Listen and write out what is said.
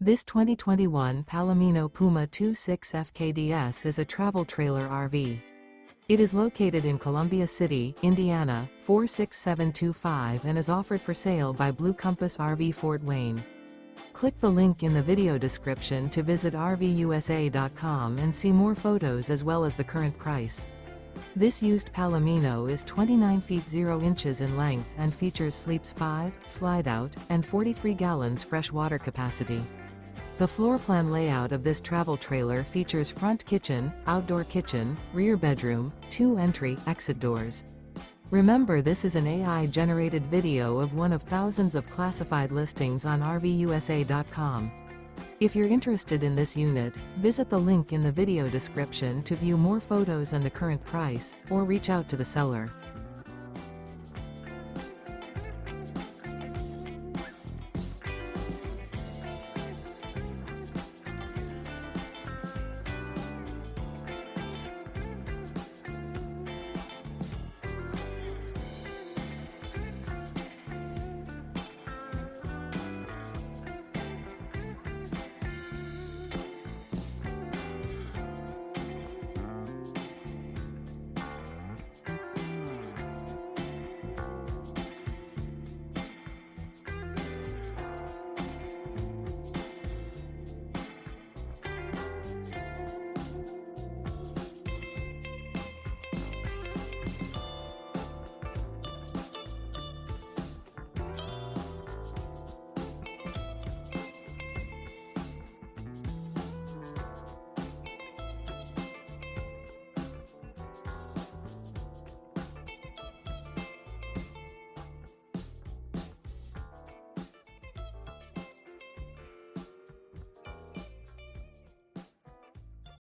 This 2021 Palomino Puma 26 FKDS is a travel trailer RV. It is located in Columbia City, Indiana, 46725 and is offered for sale by Blue Compass RV Fort Wayne. Click the link in the video description to visit RVUSA.com and see more photos as well as the current price. This used Palomino is 29 feet 0 inches in length and features sleeps 5, slide-out, and 43 gallons fresh water capacity. The floor plan layout of this travel trailer features front kitchen, outdoor kitchen, rear bedroom, 2 entry/exit doors. Remember, this is an AI-generated video of one of thousands of classified listings on RVUSA.com. If you're interested in this unit, visit the link in the video description to view more photos and the current price, or reach out to the seller.